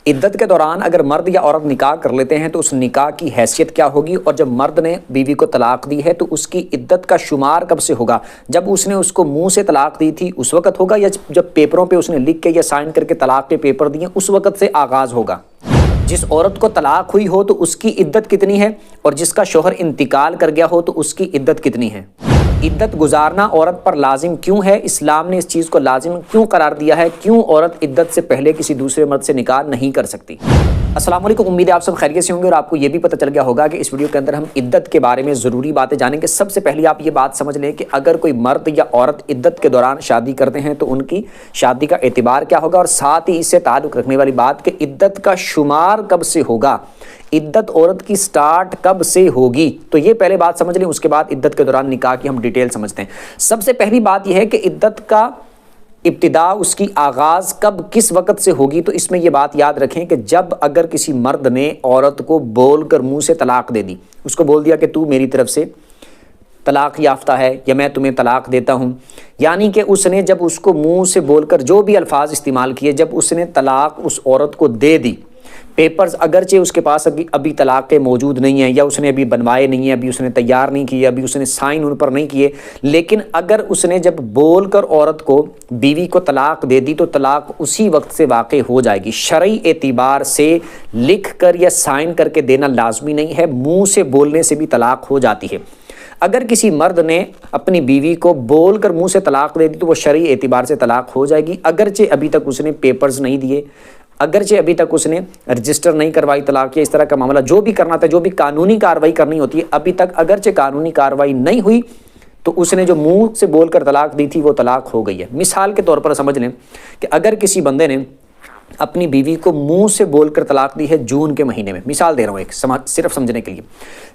عدت کے دوران اگر مرد یا عورت نکاح کر لیتے ہیں تو اس نکاح کی حیثیت کیا ہوگی، اور جب مرد نے بیوی کو طلاق دی ہے تو اس کی عدت کا شمار کب سے ہوگا؟ جب اس نے اس کو منہ سے طلاق دی تھی اس وقت ہوگا، یا جب پیپروں پہ اس نے لکھ کے یا سائن کر کے طلاق کے پیپر دیے اس وقت سے آغاز ہوگا؟ جس عورت کو طلاق ہوئی ہو تو اس کی عدت کتنی ہے، اور جس کا شوہر انتقال کر گیا ہو تو اس کی عدت کتنی ہے؟ عدت گزارنا عورت پر لازم کیوں ہے؟ اسلام نے اس چیز کو لازم کیوں قرار دیا ہے؟ کیوں عورت عدت سے پہلے کسی دوسرے مرد سے نکاح نہیں کر سکتی؟ السلام علیکم، امید ہے آپ سب خیریت سے ہوں گے، اور آپ کو یہ بھی پتہ چل گیا ہوگا کہ اس ویڈیو کے اندر ہم عدت کے بارے میں ضروری باتیں جانیں گے۔ سب سے پہلے آپ یہ بات سمجھ لیں کہ اگر کوئی مرد یا عورت عدت کے دوران شادی کرتے ہیں تو ان کی شادی کا اعتبار کیا ہوگا، اور ساتھ ہی اس سے تعلق رکھنے والی بات کہ عدت کا شمار کب سے ہوگا، عدت عورت کی سٹارٹ کب سے ہوگی۔ تو یہ پہلے بات سمجھ لیں، اس کے بعد عدت کے دوران نکاح کی ہم ڈیٹیل سمجھتے ہیں۔ سب سے پہلی بات یہ ہے کہ عدت کا ابتدا، اس کی آغاز کب کس وقت سے ہوگی؟ تو اس میں یہ بات یاد رکھیں کہ جب اگر کسی مرد نے عورت کو بول کر منہ سے طلاق دے دی، اس کو بول دیا کہ تو میری طرف سے طلاق یافتہ ہے یا میں تمہیں طلاق دیتا ہوں، یعنی کہ اس نے جب اس کو منہ سے بول کر جو بھی الفاظ استعمال کیے، جب اس نے طلاق اس عورت کو دے دی، پیپرز اگرچہ اس کے پاس ابھی طلاق کے موجود نہیں ہیں، یا اس نے ابھی بنوائے نہیں ہیں، ابھی اس نے تیار نہیں کیے، ابھی اس نے سائن ان پر نہیں کیے، لیکن اگر اس نے جب بول کر عورت کو، بیوی کو طلاق دے دی تو طلاق اسی وقت سے واقع ہو جائے گی۔ شرعی اعتبار سے لکھ کر یا سائن کر کے دینا لازمی نہیں ہے، منہ سے بولنے سے بھی طلاق ہو جاتی ہے۔ اگر کسی مرد نے اپنی بیوی کو بول کر منہ سے طلاق دے دی تو وہ شرعی اعتبار سے طلاق ہو جائے گی، اگرچہ ابھی تک اس نے پیپرز نہیں دیے، اگرچہ ابھی تک اس نے رجسٹر نہیں کروائی طلاق، یا اس طرح کا معاملہ جو بھی کرنا تھا، جو بھی قانونی کارروائی کرنی ہوتی ہے، ابھی تک اگرچہ قانونی کارروائی نہیں ہوئی تو اس نے جو منہ سے بول کر طلاق دی تھی وہ طلاق ہو گئی ہے۔ مثال کے طور پر سمجھ لیں کہ اگر کسی بندے نے اپنی بیوی کو منہ سے بول کر طلاق دی ہے جون کے مہینے میں، مثال دے رہا ہوں ایک صرف سمجھنے کے لیے،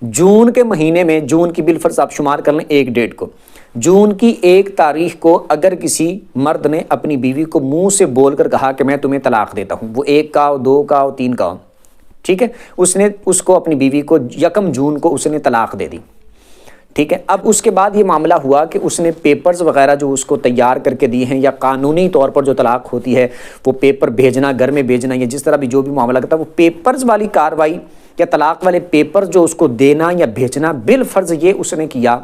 جون کے مہینے میں، جون کی بالفرض آپ شمار کر لیں ایک ڈیٹ کو، جون کی 1 تاریخ کو اگر کسی مرد نے اپنی بیوی کو منہ سے بول کر کہا کہ میں تمہیں طلاق دیتا ہوں، وہ 1 کا ہو، 2 کا ہو، 3 کا ہو، ٹھیک ہے، اس نے اس کو اپنی بیوی کو 1 جون کو اس نے طلاق دے دی، ٹھیک ہے۔ اب اس کے بعد یہ معاملہ ہوا کہ اس نے پیپرز وغیرہ جو اس کو تیار کر کے دیے ہیں، یا قانونی طور پر جو طلاق ہوتی ہے وہ پیپر بھیجنا، گھر میں بھیجنا، یا جس طرح بھی جو بھی معاملہ کرتا ہے، وہ پیپرز والی کارروائی یا طلاق والے پیپر جو اس کو دینا یا بھیجنا بالفرض یہ اس نے کیا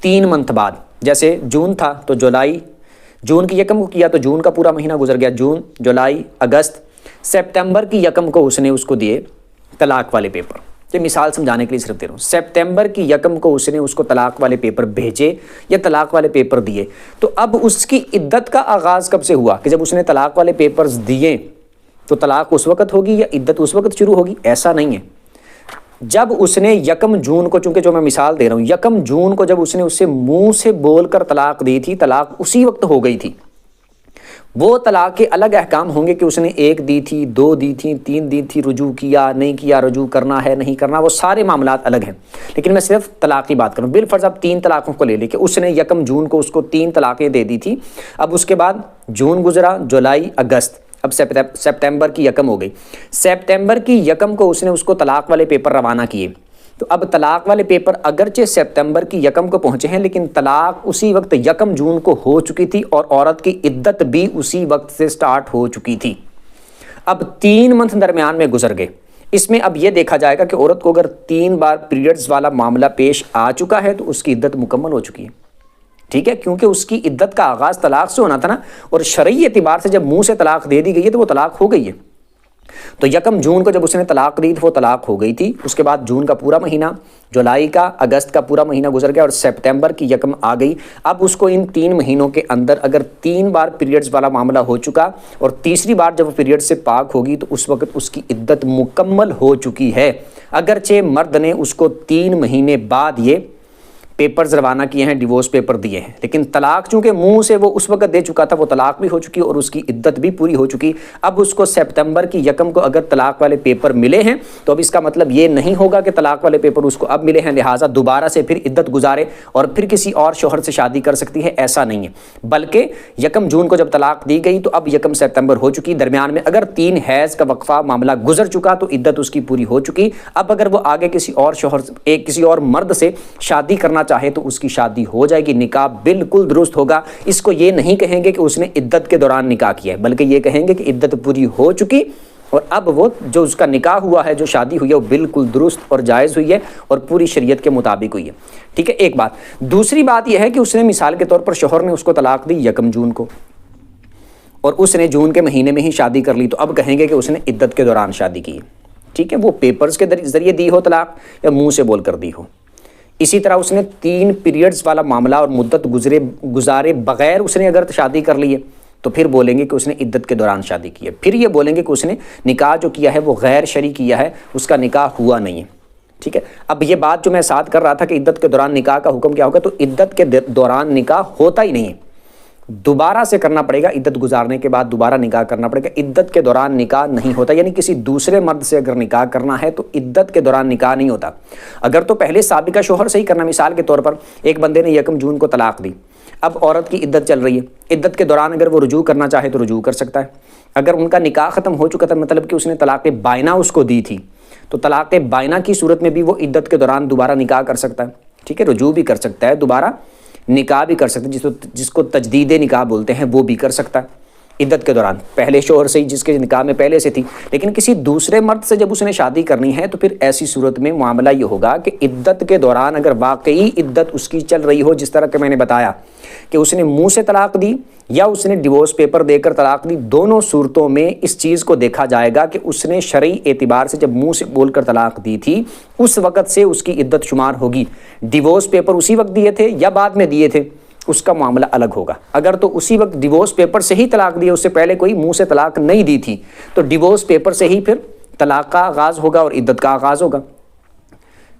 3 منتھ بعد۔ جیسے جون تھا تو جولائی، جون کی 1 کو کیا تو جون کا پورا مہینہ گزر گیا، جون، جولائی، اگست، سپتمبر کی 1 کو اس نے اس کو دیے طلاق والے پیپر۔ یہ مثال سمجھانے کے لیے صرف دے رہا ہوں، سپتمبر کی 1 کو اس نے اس کو طلاق والے پیپر بھیجے یا طلاق والے پیپر دیے۔ تو اب اس کی عدت کا آغاز کب سے ہوا کہ جب اس نے طلاق والے پیپرز دیے تو طلاق اس وقت ہوگی یا عدت اس وقت شروع ہوگی؟ ایسا نہیں ہے۔ جب اس نے 1 جون کو، چونکہ جو میں مثال دے رہا ہوں، 1 جون کو جب اس نے اس سے منہ سے بول کر طلاق دی تھی، طلاق اسی وقت ہو گئی تھی۔ وہ طلاق کے الگ احکام ہوں گے کہ اس نے 1 دی تھی، 2 دی تھی، 3 دی تھی، رجوع کیا نہیں کیا، رجوع کرنا ہے نہیں کرنا، وہ سارے معاملات الگ ہیں، لیکن میں صرف طلاق کی بات کروں۔ بالفرض اب 3 طلاقوں کو لے لیں کہ اس نے 1 جون کو اس کو 3 طلاقیں دے دی تھی، اب اس کے بعد جون گزرا، جولائی، اگست، اب سپتمبر کی 1 ہو گئی، سپتمبر کی 1 کو اس نے اس کو طلاق والے پیپر روانہ کیے۔ تو اب طلاق والے پیپر اگرچہ سپتمبر کی 1 کو پہنچے ہیں، لیکن طلاق اسی وقت 1 جون کو ہو چکی تھی، اور عورت کی عدت بھی اسی وقت سے سٹارٹ ہو چکی تھی۔ اب 3 منتھ درمیان میں گزر گئے، اس میں اب یہ دیکھا جائے گا کہ عورت کو اگر 3 بار پیریڈز والا معاملہ پیش آ چکا ہے تو اس کی عدت مکمل ہو چکی ہے، ٹھیک ہے، کیونکہ اس کی عدت کا آغاز طلاق سے ہونا تھا نا، اور شرعی اعتبار سے جب منہ سے طلاق دے دی گئی ہے تو وہ طلاق ہو گئی ہے۔ تو 1 جون کو جب اس نے طلاق دی وہ طلاق ہو گئی تھی، اس کے بعد جون کا پورا مہینہ، جولائی کا، اگست کا پورا مہینہ گزر گیا، اور سپتمبر کی 1 آ گئی۔ اب اس کو ان 3 مہینوں کے اندر اگر 3 بار پیریڈز والا معاملہ ہو چکا، اور تیسری بار جب وہ پیریڈ سے پاک ہوگی تو اس وقت اس کی عدت مکمل ہو چکی ہے، اگرچہ مرد نے اس کو 3 مہینے بعد یہ پیپرز روانہ کیے ہیں، ڈیورس پیپر دیے ہیں، لیکن طلاق چونکہ منہ سے وہ اس وقت دے چکا تھا، وہ طلاق بھی ہو چکی اور اس کی عدت بھی پوری ہو چکی۔ اب اس کو سپتمبر کی 1 کو اگر طلاق والے پیپر ملے ہیں تو اب اس کا مطلب یہ نہیں ہوگا کہ طلاق والے پیپر اس کو اب ملے ہیں لہٰذا دوبارہ سے پھر عدت گزارے اور پھر کسی اور شوہر سے شادی کر سکتی ہے، ایسا نہیں ہے، بلکہ 1 جون کو جب طلاق دی گئی تو اب 1 سپتمبر ہو چکی، درمیان میں اگر 3 حیض کا وقفہ معاملہ گزر چکا تو عدت اس کی پوری ہو چکی۔ اب اگر وہ آگے کسی اور شوہر، کسی اور مرد سے شادی کرنا چاہے تو اس کی شادی ہو جائے گی، نکاح بالکل درست ہوگا۔ اس کو یہ نہیں کہیں گے کہ اس نے عدت کے دوران نکاح کیا ہے، بلکہ یہ کہیں گے کہ عدت پوری ہو چکی اور اب وہ جو اس کا نکاح ہوا ہے، جو شادی ہوئی ہے، وہ بالکل درست اور جائز ہوئی ہے اور پوری شریعت کے مطابق ہوئی ہے، ٹھیک ہے، ایک بات۔ دوسری بات یہ ہے کہ اس نے مثال کے طور پر شوہر نے اس کو طلاق دی 1 جون کو، اور اس نے جون کے مہینے میں ہی شادی کر لی، تو اب کہیں گے کہ اس نے عدت کے دوران شادی کی ہے، ٹھیک ہے، وہ پیپرز کے ذریعے دی ہو طلاق یا منہ سے بول کر دی ہو۔ اسی طرح اس نے 3 پیریڈز والا معاملہ اور مدت گزارے بغیر اس نے اگر شادی کر لی ہے تو پھر بولیں گے کہ اس نے عدت کے دوران شادی کی ہے، پھر یہ بولیں گے کہ اس نے نکاح جو کیا ہے وہ غیر شرعی کیا ہے، اس کا نکاح ہوا نہیں ہے، ٹھیک ہے۔ اب یہ بات جو میں ساتھ کر رہا تھا کہ عدت کے دوران نکاح کا حکم کیا ہوگا، تو عدت کے دوران نکاح ہوتا ہی نہیں ہے، دوبارہ سے کرنا پڑے گا، عدت گزارنے کے بعد دوبارہ نکاح کرنا پڑے گا۔ عدت کے دوران نکاح نہیں ہوتا، یعنی کسی دوسرے مرد سے اگر نکاح کرنا ہے تو عدت کے دوران نکاح نہیں ہوتا۔ اگر تو پہلے سابقہ شوہر سے ہی کرنا، مثال کے طور پر ایک بندے نے 1 جون کو طلاق دی، اب عورت کی عدت چل رہی ہے، عدت کے دوران اگر وہ رجوع کرنا چاہے تو رجوع کر سکتا ہے۔ اگر ان کا نکاح ختم ہو چکا تھا، مطلب کہ اس نے طلاق بائنہ اس کو دی تھی، تو طلاق بائنہ کی صورت میں بھی وہ عدت کے دوران دوبارہ نکاح کر سکتا ہے، ٹھیک ہے، رجوع بھی کر سکتا ہے، دوبارہ نکاح بھی کر سکتا ہے، جس کو تجدید نکاح بولتے ہیں، وہ بھی کر سکتا ہے عدت کے دوران، پہلے شوہر سے ہی جس کے نکاح میں پہلے سے تھی۔ لیکن کسی دوسرے مرد سے جب اس نے شادی کرنی ہے تو پھر ایسی صورت میں معاملہ یہ ہوگا کہ عدت کے دوران اگر واقعی عدت اس کی چل رہی ہو، جس طرح کہ میں نے بتایا کہ اس نے منہ سے طلاق دی یا اس نے ڈیورس پیپر دے کر طلاق دی، دونوں صورتوں میں اس چیز کو دیکھا جائے گا کہ اس نے شرعی اعتبار سے جب منہ سے بول کر طلاق دی تھی اس وقت سے اس کی عدت شمار ہوگی۔ ڈیورس پیپر اسی وقت دیے تھے یا بعد میں دیے تھے، اس کا معاملہ الگ ہوگا۔ اگر تو اسی وقت ڈیورس پیپر سے ہی طلاق دی، اس سے پہلے کوئی منہ سے طلاق نہیں دی تھی، تو ڈیورس پیپر سے ہی پھر طلاق کا آغاز ہوگا اور عدت کا آغاز ہوگا،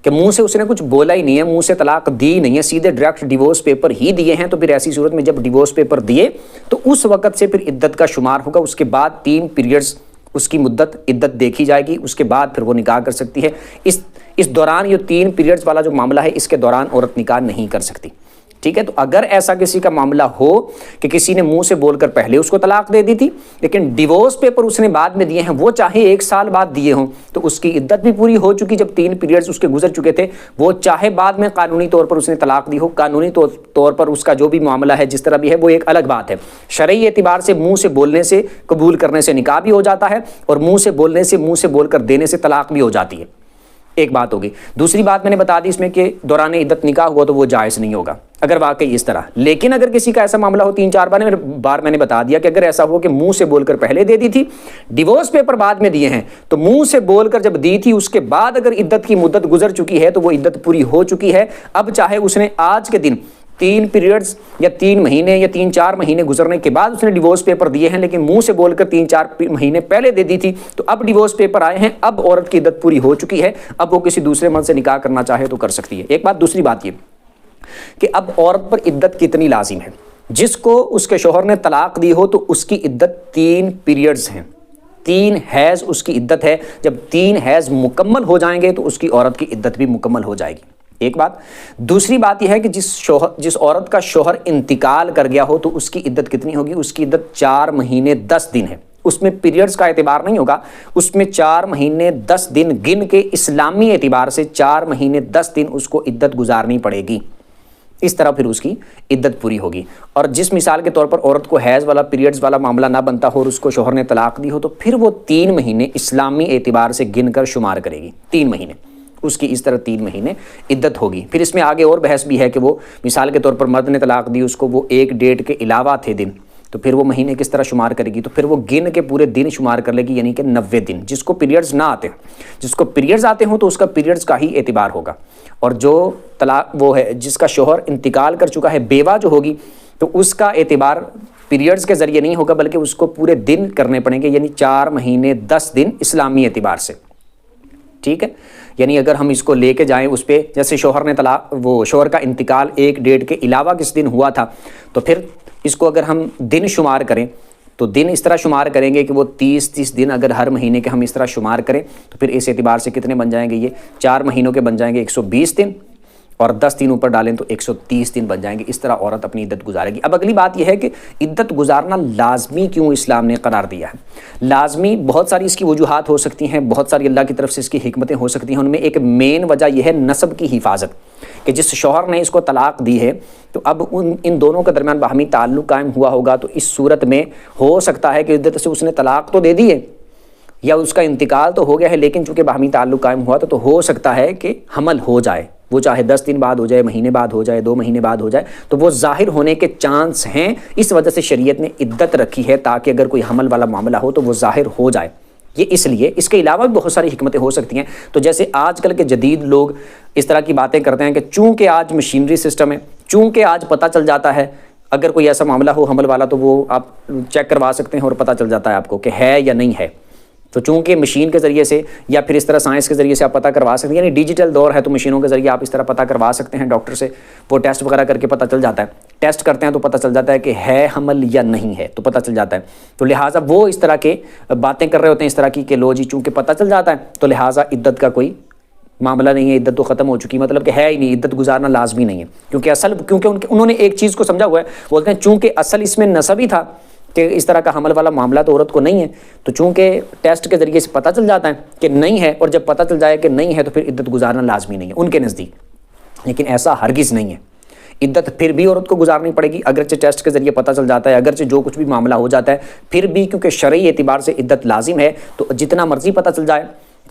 کہ منہ سے اس نے کچھ بولا ہی نہیں ہے، منہ سے طلاق دی نہیں ہے، سیدھے ڈائریکٹ ڈیورس پیپر ہی دیے ہیں، تو پھر ایسی صورت میں جب ڈیورس پیپر دیے تو اس وقت سے پھر عدت کا شمار ہوگا۔ اس کے بعد 3 پیریڈز اس کی مدت عدت دیکھی جائے گی، اس کے بعد پھر وہ نکاح کر سکتی ہے۔ اس دوران یہ 3 پیریڈز والا جو معاملہ ہے، اس کے دوران عورت نکاح نہیں کر سکتی، ٹھیک ہے۔ تو اگر ایسا کسی کا معاملہ ہو کہ کسی نے منہ سے بول کر پہلے اس کو طلاق دے دی تھی لیکن ڈیورس پیپر اس نے بعد میں دیے ہیں، وہ چاہے 1 سال بعد دیے ہوں تو اس کی عدت بھی پوری ہو چکی، جب 3 پیریڈز اس کے گزر چکے تھے، وہ چاہے بعد میں قانونی طور پر اس نے طلاق دی ہو، قانونی طور پر اس کا جو بھی معاملہ ہے جس طرح بھی ہے وہ ایک الگ بات ہے۔ شرعی اعتبار سے منہ سے بولنے سے، قبول کرنے سے نکاح بھی ہو جاتا ہے، اور منہ سے بولنے سے، منہ سے بول کر دینے سے طلاق بھی ہو جاتی ہے، ایک بات ہوگی۔ دوسری بات میں نے بتا دی اس میں کہ دوران عدت نکاح ہوا تو وہ جائز نہیں ہوگا اگر واقعی اس طرح۔ لیکن اگر کسی کا ایسا معاملہ ہو، 3-4 بار میں نے بتا دیا کہ اگر ایسا ہو کہ منہ سے بول کر پہلے دے دی تھی، ڈیورس پیپر بعد میں دیے ہیں، تو منہ سے بول کر جب دی تھی اس کے بعد اگر عدت کی مدت گزر چکی ہے تو وہ عدت پوری ہو چکی ہے۔ اب چاہے اس نے آج کے دن 3 پیریڈز یا 3 مہینے یا 3-4 مہینے گزرنے کے بعد اس نے ڈیورس پیپر دیے ہیں، لیکن منہ سے بول کر 3-4 مہینے پہلے دے دی تھی، تو اب ڈیورس پیپر آئے ہیں، اب عورت کی عدت پوری ہو چکی ہے، اب وہ کسی دوسرے مرد سے نکاح کرنا چاہے تو کر سکتی ہے، ایک بات۔ دوسری بات یہ کہ اب عورت پر عدت کتنی لازم ہے۔ جس کو اس کے شوہر نے طلاق دی ہو تو اس کی عدت 3 پیریڈز ہیں، 3 حیض اس کی عدت ہے۔ جب 3 حیض مکمل ہو جائیں گے تو اس کی عورت کی عدت بھی مکمل ہو جائے گی، ایک بات۔ دوسری بات یہ ہے کہ جس عورت کا شوہر انتقال کر گیا ہو تو اس کی عدت کتنی ہوگی؟ اس کی عدت 4 مہینے 10 دن ہے، اس میں پیریڈز کا اعتبار نہیں ہوگا، اس میں 4 مہینے 10 دن گن کے اسلامی اعتبار سے 4 مہینے 10 دن اس کو عدت گزارنی پڑے گی، اس طرح پھر اس کی عدت پوری ہوگی۔ اور جس مثال کے طور پر عورت کو حیض والا، پیریڈز والا معاملہ نہ بنتا ہو اور اس کو شوہر نے طلاق دی ہو تو پھر وہ 3 مہینے اسلامی اعتبار سے گن کر شمار کرے گی، 3 مہینے اس کی اس طرح 3 مہینے عدت ہوگی۔ پھر اس میں آگے اور بحث بھی ہے کہ وہ مثال کے طور پر مرد نے طلاق دی، اس کو وہ ایک ڈیٹ کے علاوہ تھے دن، تو پھر وہ مہینے کس طرح شمار کرے گی؟ تو پھر وہ گن کے پورے دن شمار کر لے گی، یعنی کہ 90 دن۔ جس کو پیریڈز نہ آتے، جس کو پیریڈز آتے ہوں تو اس کا پیریڈز کا ہی اعتبار ہوگا، اور جو طلاق وہ ہے جس کا شوہر انتقال کر چکا ہے، بیوہ جو ہوگی، تو اس کا اعتبار پیریڈز کے ذریعے نہیں ہوگا بلکہ اس کو پورے دن کرنے پڑیں گے، یعنی 4 مہینے 10 دن اسلامی اعتبار سے، ٹھیک ہے۔ یعنی اگر ہم اس کو لے کے جائیں اس پہ، جیسے شوہر نے شوہر کا انتقال ایک ڈیٹ کے علاوہ کس دن ہوا تھا، تو پھر اس کو اگر ہم دن شمار کریں تو دن اس طرح شمار کریں گے کہ وہ 30 دن اگر ہر مہینے کے ہم اس طرح شمار کریں تو پھر اس اعتبار سے کتنے بن جائیں گے؟ یہ 4 مہینوں کے بن جائیں گے 120 دن، اور 10 دن اوپر ڈالیں تو 130 دن بن جائیں گے۔ اس طرح عورت اپنی عدت گزارے گی۔ اب اگلی بات یہ ہے کہ عدت گزارنا لازمی کیوں اسلام نے قرار دیا ہے؟ لازمی بہت ساری اس کی وجوہات ہو سکتی ہیں، بہت ساری اللہ کی طرف سے اس کی حکمتیں ہو سکتی ہیں، ان میں ایک مین وجہ یہ ہے نسب کی حفاظت، کہ جس شوہر نے اس کو طلاق دی ہے تو اب ان دونوں کے درمیان باہمی تعلق قائم ہوا ہوگا، تو اس صورت میں ہو سکتا ہے کہ عدت سے اس نے طلاق تو دے دی ہے یا اس کا انتقال تو ہو گیا ہے لیکن چونکہ باہمی تعلق قائم ہوا تو ہو سکتا ہے کہ حمل ہو جائے، وہ چاہے 10 دن بعد ہو جائے، مہینے بعد ہو جائے، 2 مہینے بعد ہو جائے، تو وہ ظاہر ہونے کے چانس ہیں۔ اس وجہ سے شریعت نے عدت رکھی ہے تاکہ اگر کوئی حمل والا معاملہ ہو تو وہ ظاہر ہو جائے۔ یہ اس لیے، اس کے علاوہ بھی بہت ساری حکمتیں ہو سکتی ہیں۔ تو جیسے آج کل کے جدید لوگ اس طرح کی باتیں کرتے ہیں کہ چونکہ آج مشینری سسٹم ہے، چونکہ آج پتہ چل جاتا ہے اگر کوئی ایسا معاملہ ہو حمل والا تو وہ آپ چیک کروا سکتے ہیں اور پتہ چل جاتا ہے آپ کو کہ ہے یا نہیں ہے۔ تو چونکہ مشین کے ذریعے سے یا پھر اس طرح سائنس کے ذریعے سے آپ پتہ کروا سکتے ہیں، یعنی ڈیجیٹل دور ہے تو مشینوں کے ذریعے آپ اس طرح پتہ کروا سکتے ہیں ڈاکٹر سے، وہ ٹیسٹ وغیرہ کر کے پتہ چل جاتا ہے، ٹیسٹ کرتے ہیں تو پتہ چل جاتا ہے کہ ہے حمل یا نہیں ہے، تو پتہ چل جاتا ہے۔ تو لہٰذا وہ اس طرح کے باتیں کر رہے ہوتے ہیں اس طرح کی کہ لو جی چونکہ پتہ چل جاتا ہے تو لہٰذا عدت کا کوئی معاملہ نہیں ہے، عدت تو ختم ہو چکی، مطلب کہ ہے ہی نہیں، عدت گزارنا لازمی نہیں ہے، کیونکہ انہوں نے ایک چیز کو سمجھا ہوا ہے، بولتے ہیں چونکہ اصل اس میں نسب ہی تھا کہ اس طرح کا حمل والا معاملہ تو عورت کو نہیں ہے، تو چونکہ ٹیسٹ کے ذریعے سے پتہ چل جاتا ہے کہ نہیں ہے، اور جب پتہ چل جائے کہ نہیں ہے تو پھر عدت گزارنا لازمی نہیں ہے ان کے نزدیک، لیکن ایسا ہرگز نہیں ہے۔ عدت پھر بھی عورت کو گزارنی پڑے گی، اگرچہ ٹیسٹ کے ذریعے پتہ چل جاتا ہے، اگرچہ جو کچھ بھی معاملہ ہو جاتا ہے، پھر بھی کیونکہ شرعی اعتبار سے عدت لازم ہے تو جتنا مرضی پتہ چل جائے،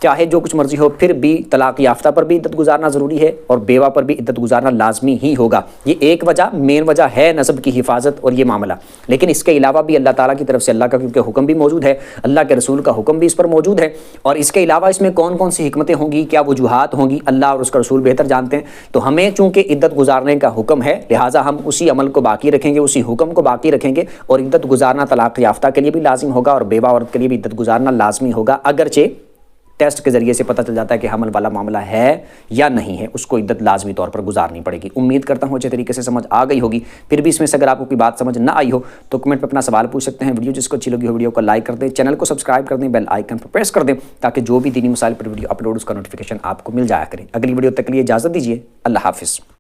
چاہے جو کچھ مرضی ہو، پھر بھی طلاق یافتہ پر بھی عدت گزارنا ضروری ہے اور بیوہ پر بھی عدت گزارنا لازمی ہی ہوگا۔ یہ ایک وجہ، مین وجہ ہے نسب کی حفاظت اور یہ معاملہ، لیکن اس کے علاوہ بھی اللہ تعالیٰ کی طرف سے اللہ کا کیونکہ حکم بھی موجود ہے، اللہ کے رسول کا حکم بھی اس پر موجود ہے، اور اس کے علاوہ اس میں کون کون سی حکمتیں ہوں گی، کیا وجوہات ہوں گی، اللہ اور اس کا رسول بہتر جانتے ہیں۔ تو ہمیں چونکہ عدت گزارنے کا حکم ہے لہٰذا ہم اسی عمل کو باقی رکھیں گے، اسی حکم کو باقی رکھیں گے، اور عدت گزارنا طلاق یافتہ کے لیے بھی لازم ہوگا اور بیوہ عورت کے لیے بھی عدت گزارنا لازمی ہوگا، اگرچہ ٹیسٹ کے ذریعے سے پتہ چل جاتا ہے کہ حمل والا معاملہ ہے یا نہیں ہے، اس کو عدت لازمی طور پر گزارنی پڑے گی۔ امید کرتا ہوں اچھے طریقے سے سمجھ آ گئی ہوگی، پھر بھی اس میں سے اگر آپ کو کوئی بات سمجھ نہ آئی ہو تو کمنٹ پہ اپنا سوال پوچھ سکتے ہیں۔ ویڈیو جس کو اچھی لگی ہو ویڈیو کو لائک کر دیں، چینل کو سبسکرائب کر دیں، بیل آئیکن پر پریس کر دیں تاکہ جو بھی دینی مسائل پر ویڈیو اپلوڈ اس کا نوٹیفیکیشن آپ کو مل جایا کرے۔ اگلی ویڈیو تک کے لیے اجازت دیجیے، اللہ حافظ۔